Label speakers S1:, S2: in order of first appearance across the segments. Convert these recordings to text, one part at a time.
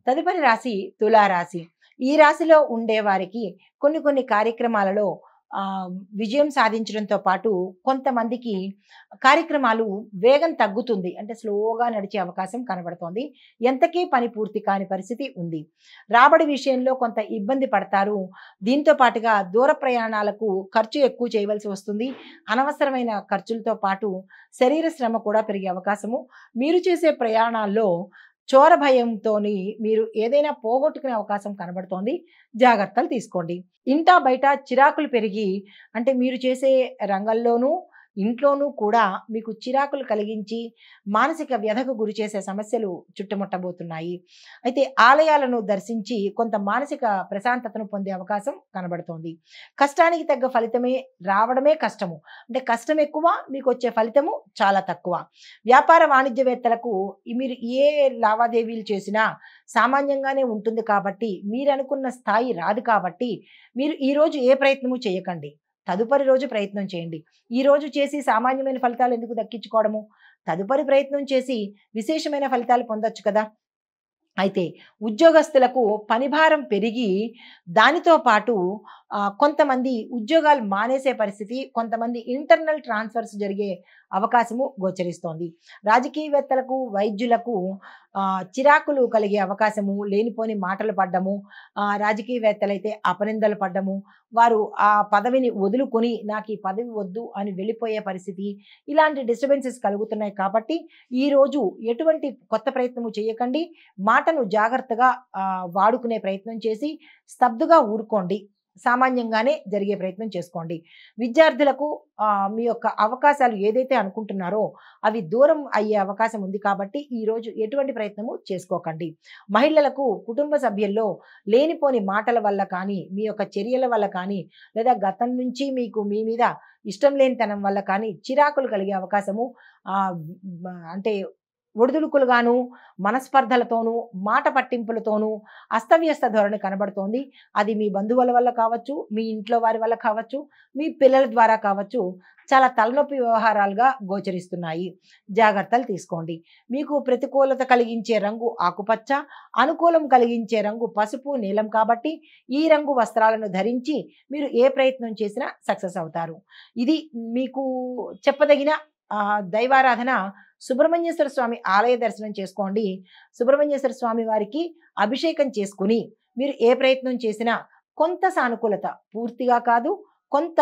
S1: తదుపరి రాశి తులారాశి. ఈ రాశిలో ఉండేవారికి కొన్ని కార్యక్రమాలలో విజయం సాధించడంతో పాటు కొంతమందికి కార్యక్రమాలు వేగం తగ్గుతుంది. అంటే స్లోగా నడిచే అవకాశం కనబడుతోంది. ఎంతకీ పని పూర్తి కాని పరిస్థితి ఉంది. రాబడి విషయంలో కొంత ఇబ్బంది పడతారు. దీంతో పాటుగా దూర ప్రయాణాలకు ఖర్చు ఎక్కువ చేయవలసి వస్తుంది. అనవసరమైన ఖర్చులతో పాటు శరీర శ్రమ కూడా పెరిగే అవకాశము. మీరు చేసే ప్రయాణాల్లో చోర భయంతోని మీరు ఏదైనా పోగొట్టుకునే అవకాశం కనబడుతోంది. జాగ్రత్తలు తీసుకోండి. ఇంటా బయట చిరాకులు పెరిగి అంటే మీరు చేసే రంగంలోనూ ఇంట్లోనూ కూడా మీకు చిరాకులు కలిగించి మానసిక వ్యధకు గురి చేసే సమస్యలు చుట్టుముట్టబోతున్నాయి. అయితే ఆలయాలను దర్శించి కొంత మానసిక ప్రశాంతతను పొందే అవకాశం కనబడుతోంది. కష్టానికి తగ్గ ఫలితమే రావడమే కష్టము. అంటే కష్టం ఎక్కువ, మీకు వచ్చే ఫలితము చాలా తక్కువ. వ్యాపార వాణిజ్యవేత్తలకు మీరు ఏ లావాదేవీలు చేసినా సామాన్యంగానే ఉంటుంది కాబట్టి, మీరు అనుకున్న స్థాయి రాదు కాబట్టి మీరు ఈరోజు ఏ ప్రయత్నము చేయకండి. తదుపరి రోజు ప్రయత్నం చేయండి. ఈ రోజు చేసి సామాన్యమైన ఫలితాలు ఎందుకు దక్కించుకోవడము? తదుపరి ప్రయత్నం చేసి విశేషమైన ఫలితాలు పొందొచ్చు కదా! అయితే ఉద్యోగస్తులకు పనిభారం పెరిగి దానితో పాటు కొంతమంది ఉద్యోగాలు మానేసే పరిస్థితి, కొంతమంది ఇంటర్నల్ ట్రాన్స్ఫర్స్ జరిగే అవకాశము గోచరిస్తోంది. రాజకీయవేత్తలకు, వైద్యులకు చిరాకులు కలిగే అవకాశము, లేనిపోని మాటలు పడ్డము, రాజకీయవేత్తలైతే అపనిందలు పడ్డము, వారు ఆ పదవిని వదులుకొని నాకు ఈ పదవి వద్దు అని వెళ్ళిపోయే పరిస్థితి, ఇలాంటి డిస్టర్బెన్సెస్ కలుగుతున్నాయి కాబట్టి ఈరోజు ఎటువంటి కొత్త ప్రయత్నము చేయకండి. మాటను జాగ్రత్తగా వాడుకునే ప్రయత్నం చేసి స్తబ్దుగా ఊరుకోండి. సామాన్యంగానే జరిగే ప్రయత్నం చేసుకోండి. విద్యార్థులకు మీ యొక్క అవకాశాలు ఏదైతే అనుకుంటున్నారో అవి దూరం అయ్యే అవకాశం ఉంది కాబట్టి ఈరోజు ఎటువంటి ప్రయత్నము చేసుకోకండి. మహిళలకు కుటుంబ సభ్యుల్లో లేనిపోని మాటల వల్ల కానీ, మీ యొక్క చర్యల వల్ల కానీ, లేదా గతం నుంచి మీకు మీ మీద ఇష్టం లేనితనం వల్ల కానీ చిరాకులు కలిగే అవకాశము అంటే ఒడిదుడుకులుగాను, మనస్పర్ధలతోనూ, మాట పట్టింపులతోనూ అస్తవ్యస్త ధోరణి కనబడుతోంది. అది మీ బంధువుల వల్ల కావచ్చు, మీ ఇంట్లో వారి వల్ల కావచ్చు, మీ పిల్లల ద్వారా కావచ్చు, చాలా తలనొప్పి వ్యవహారాలుగా గోచరిస్తున్నాయి. జాగ్రత్తలు తీసుకోండి. మీకు ప్రతికూలత కలిగించే రంగు ఆకుపచ్చ, అనుకూలం కలిగించే రంగు పసుపు, నీలం కాబట్టి ఈ రంగు వస్త్రాలను ధరించి మీరు ఏ ప్రయత్నం చేసినా సక్సెస్ అవుతారు. ఇది మీకు చెప్పదగిన దైవారాధన. సుబ్రహ్మణ్యేశ్వర స్వామి ఆలయ దర్శనం చేసుకోండి. సుబ్రహ్మణ్యేశ్వర స్వామి వారికి అభిషేకం చేసుకుని మీరు ఏ ప్రయత్నం చేసినా కొంత సానుకూలత, పూర్తిగా కాదు కొంత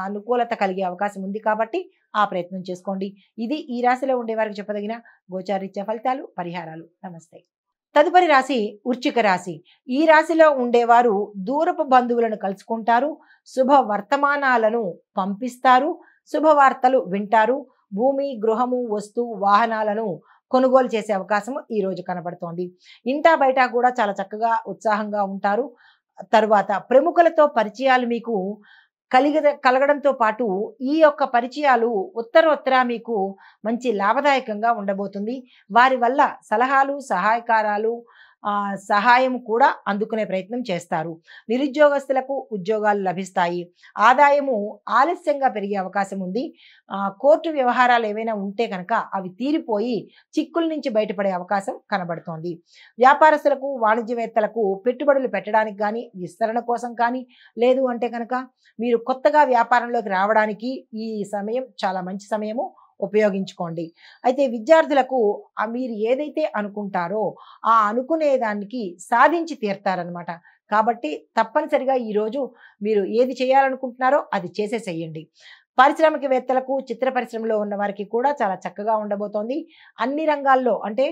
S1: అనుకూలత కలిగే అవకాశం ఉంది కాబట్టి ఆ ప్రయత్నం చేసుకోండి. ఇది ఈ రాశిలో ఉండే వారికి చెప్పదగిన గోచారీత్యా ఫలితాలు, పరిహారాలు. నమస్తే. తదుపరి రాశి వృశ్చిక రాశి. ఈ రాశిలో ఉండేవారు దూరపు బంధువులను కలుసుకుంటారు, శుభ వర్తమానాలను పంపిస్తారు, శుభవార్తలు వింటారు, భూమి, గృహము, వస్తువు, వాహనాలను కొనుగోలు చేసే అవకాశం ఈ రోజు కనబడుతోంది. ఇంటా బయట కూడా చాలా చక్కగా ఉత్సాహంగా ఉంటారు. తరువాత ప్రముఖులతో పరిచయాలు మీకు కలగడంతో పాటు ఈ యొక్క పరిచయాలు ఉత్తరోత్తర మీకు మంచి లాభదాయకంగా ఉండబోతుంది. వారి వల్ల సలహాలు, సహాయకారాలు, సహాయం కూడా అందుకునే ప్రయత్నం చేస్తారు. నిరుద్యోగస్తులకు ఉద్యోగాలు లభిస్తాయి. ఆదాయము ఆలస్యంగా పెరిగే అవకాశం ఉంది. కోర్టు వ్యవహారాలు ఏవైనా ఉంటే కనుక అవి తీరిపోయి చిక్కుల నుంచి బయటపడే అవకాశం కనబడుతోంది. వ్యాపారస్తులకు, వాణిజ్యవేత్తలకు పెట్టుబడులు పెట్టడానికి కానీ, విస్తరణ కోసం కానీ, లేదు అంటే కనుక మీరు కొత్తగా వ్యాపారంలోకి రావడానికి ఈ సమయం చాలా మంచి సమయము, ఉపయోగించుకోండి. అయితే విద్యార్థులకు మీరు ఏదైతే అనుకుంటారో ఆ అనుకునే దానికి సాధించి తీరుతారనమాట. కాబట్టి తప్పనిసరిగా ఈరోజు మీరు ఏది చేయాలనుకుంటున్నారో అది చేసేసేయండి. పారిశ్రామికవేత్తలకు, చిత్ర పరిశ్రమలో ఉన్న వారికి కూడా చాలా చక్కగా ఉండబోతోంది. అన్ని రంగాల్లో అంటే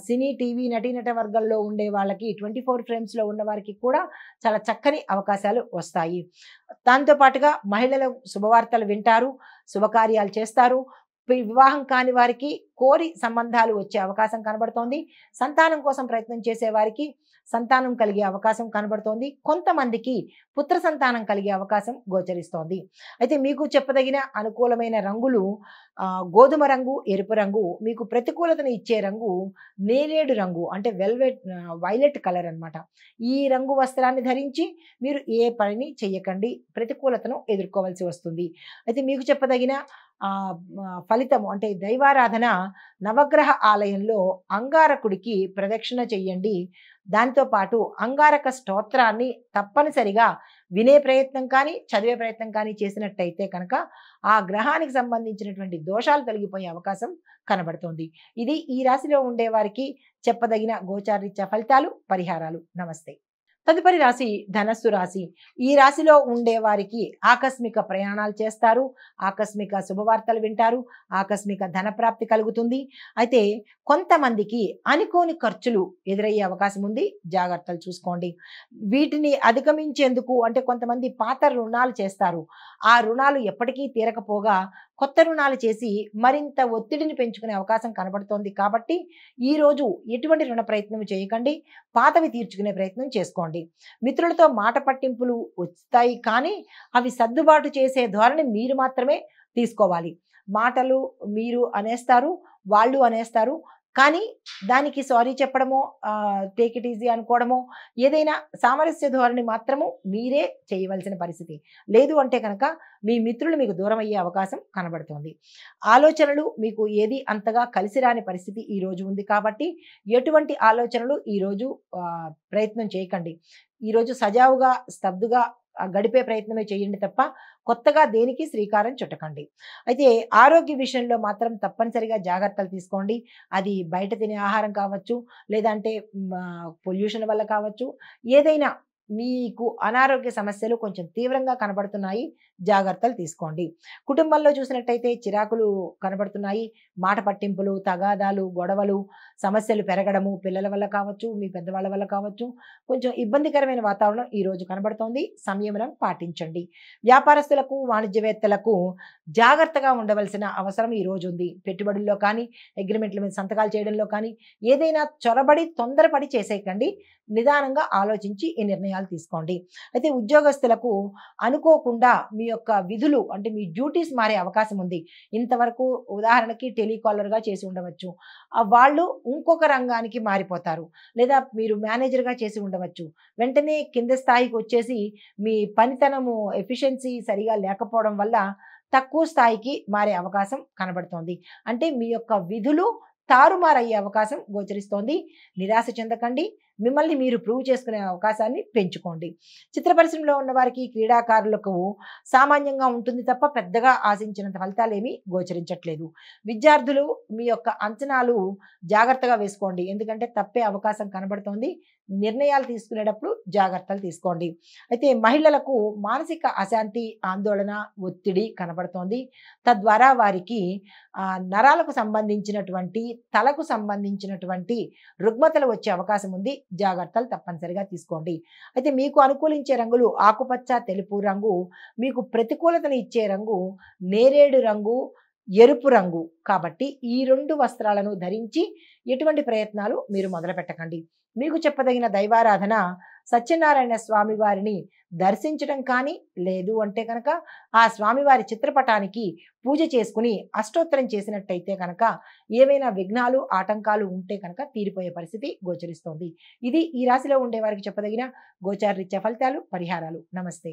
S1: సినీ, టీవీ, నటీనట వర్గాల్లో ఉండే వాళ్ళకి 24 ఫ్రేమ్స్లో ఉన్న వారికి కూడా చాలా చక్కని అవకాశాలు వస్తాయి. దాంతో పాటుగా మహిళల శుభవార్తలు వింటారు, శుభకార్యాలు చేస్తారు. వివాహం కాని వారికి కోరి సంబంధాలు వచ్చే అవకాశం కనబడుతోంది. సంతానం కోసం ప్రయత్నం చేసే వారికి సంతానం కలిగే అవకాశం కనబడుతోంది. కొంతమందికి పుత్ర సంతానం కలిగే అవకాశం గోచరిస్తోంది. అయితే మీకు చెప్పదగిన అనుకూలమైన రంగులు గోధుమ రంగు, ఎరుపు రంగు. మీకు ప్రతికూలతను ఇచ్చే రంగు నేరేడు రంగు, అంటే వైలెట్ కలర్ అన్నమాట. ఈ రంగు వస్త్రాన్ని ధరించి మీరు ఏ పని చెయ్యకండి, ప్రతికూలతను ఎదుర్కోవాల్సి వస్తుంది. అయితే మీకు చెప్పదగిన ఫలితము అంటే దైవారాధన నవగ్రహ ఆలయంలో అంగారకుడికి ప్రదక్షిణ చెయ్యండి. దానితో పాటు అంగారక స్తోత్రాన్ని తప్పనిసరిగా వినే ప్రయత్నం కానీ, చదివే ప్రయత్నం కానీ చేసినట్టయితే కనుక ఆ గ్రహానికి సంబంధించినటువంటి దోషాలు తొలగిపోయే అవకాశం కనబడుతోంది. ఇది ఈ రాశిలో ఉండేవారికి చెప్పదగిన గోచారరీత్యా ఫలితాలు, పరిహారాలు. నమస్తే. తదుపరి రాశి ధనస్సు రాశి. ఈ రాశిలో ఉండే వారికి ఆకస్మిక ప్రయాణాలు చేస్తారు, ఆకస్మిక శుభవార్తలు వింటారు, ఆకస్మిక ధన ప్రాప్తి కలుగుతుంది. అయితే కొంతమందికి అనుకోని ఖర్చులు ఎదురయ్యే అవకాశం ఉంది. జాగ్రత్తలు చూసుకోండి. వీటిని అధిగమించేందుకు అంటే కొంతమంది పాత రుణాలు చేస్తారు. ఆ రుణాలు ఎప్పటికీ తీరకపోగా కొత్త రుణాలు చేసి మరింత ఒత్తిడిని పెంచుకునే అవకాశం కనబడుతోంది. కాబట్టి ఈరోజు ఎటువంటి రుణ ప్రయత్నం చేయకండి. పాతవి తీర్చుకునే ప్రయత్నం చేసుకోండి. మిత్రులతో మాట పట్టింపులు వస్తాయి కానీ అవి సర్దుబాటు చేసే ధోరణి మీరు మాత్రమే తీసుకోవాలి. మాటలు మీరు అనేస్తారు, వాళ్ళు అనేస్తారు. కానీ దానికి సారీ చెప్పడమో, టేక్ ఇట్ ఈజీ అనుకోవడమో, ఏదైనా సామరస్య ధోరణి మాత్రము మీరే చేయవలసిన పరిస్థితి. లేదు అంటే కనుక మీ మిత్రులు మీకు దూరం అయ్యే అవకాశం కనబడుతోంది. ఆలోచనలు మీకు ఏది అంతగా కలిసి రాని పరిస్థితి ఈరోజు ఉంది కాబట్టి ఎటువంటి ఆలోచనలు ఈరోజు ప్రయత్నం చేయకండి. ఈరోజు సజావుగా, స్తబ్దుగా గడిపే ప్రయత్నమే చేయండి తప్ప కొత్తగా దేనికి శ్రీకారం చుట్టకండి. అయితే ఆరోగ్య విషయంలో మాత్రం తప్పనిసరిగా జాగ్రత్తలు తీసుకోండి. అది బయట తినే ఆహారం కావచ్చు, లేదంటే పొల్యూషన్ వల్ల కావచ్చు, ఏదైనా మీకు అనారోగ్య సమస్యలు కొంచెం తీవ్రంగా కనబడుతున్నాయి. జాగ్రత్తలు తీసుకోండి. కుటుంబంలో చూసినట్టయితే చిరాకులు కనబడుతున్నాయి. మాట పట్టింపులు, తగాదాలు, గొడవలు, సమస్యలు పెరగడము పిల్లల వల్ల కావచ్చు, మీ పెద్దవాళ్ళ వల్ల కావచ్చు. కొంచెం ఇబ్బందికరమైన వాతావరణం ఈరోజు కనబడుతోంది. సంయమనం పాటించండి. వ్యాపారస్తులకు, వాణిజ్యవేత్తలకు జాగ్రత్తగా ఉండవలసిన అవసరం ఈరోజు ఉంది. పెట్టుబడుల్లో కానీ, అగ్రిమెంట్ల మీద సంతకాలు చేయడంలో కానీ ఏదైనా చొరబడి తొందరపడి చేసేయకండి. నిదానంగా ఆలోచించి ఈ నిర్ణయాలు తీసుకోండి. అయితే ఉద్యోగస్తులకు అనుకోకుండా మీ యొక్క విధులు అంటే మీ డ్యూటీస్ మారే అవకాశం ఉంది. ఇంతవరకు ఉదాహరణకి టెలికాలర్గా చేసి ఉండవచ్చు, వాళ్ళు ఇంకొక రంగానికి మారిపోతారు. లేదా మీరు మేనేజర్గా చేసి ఉండవచ్చు. వెంటనే కింద స్థాయికి వచ్చేసి మీ పనితనము ఎఫిషియన్సీ సరిగా లేకపోవడం వల్ల తక్కువ స్థాయికి మారే అవకాశం కనబడుతోంది. అంటే మీ యొక్క విధులు తారుమారయ్యే అవకాశం గోచరిస్తోంది. నిరాశ చెందకండి. మిమ్మల్ని మీరు ప్రూవ్ చేసుకునే అవకాశాన్ని పెంచుకోండి. చిత్ర పరిశ్రమలో ఉన్న వారికి, క్రీడాకారులకు సామాన్యంగా ఉంటుంది తప్ప పెద్దగా ఆశించినంత ఫలితాలేమీ గోచరించట్లేదు. విద్యార్థులు మీ యొక్క అంచనాలు జాగ్రత్తగా వేసుకోండి. ఎందుకంటే తప్పే అవకాశం కనబడుతోంది. నిర్ణయాలు తీసుకునేటప్పుడు జాగ్రత్తలు తీసుకోండి. అయితే మహిళలకు మానసిక అశాంతి, ఆందోళన, ఒత్తిడి కనబడుతోంది. తద్వారా వారికి నరాలకు సంబంధించినటువంటి, తలకు సంబంధించినటువంటి రుగ్మతలు వచ్చే అవకాశం ఉంది. జాగ్రత్తలు తప్పనిసరిగా తీసుకోండి. అయితే మీకు అనుకూలించే రంగులు ఆకుపచ్చ, తెలుపు రంగు. మీకు ప్రతికూలతను ఇచ్చే రంగు నేరేడు రంగు, ఎరుపు రంగు. కాబట్టి ఈ 2 వస్త్రాలను ధరించి ఎటువంటి ప్రయత్నాలు మీరు మొదలు పెట్టకండి. మీకు చెప్పదగిన దైవారాధన సత్యనారాయణ స్వామి వారిని దర్శించడం కానీ, లేదు అంటే కనుక ఆ స్వామివారి చిత్రపటానికి పూజ చేసుకుని అష్టోత్తరం చేసినట్టయితే కనుక ఏవైనా విఘ్నాలు, ఆటంకాలు ఉంటే కనుక తీరిపోయే పరిస్థితి గోచరిస్తోంది. ఇది ఈ రాశిలో ఉండే వారికి చెప్పదగిన గోచారరీత్యా ఫలితాలు, పరిహారాలు. నమస్తే.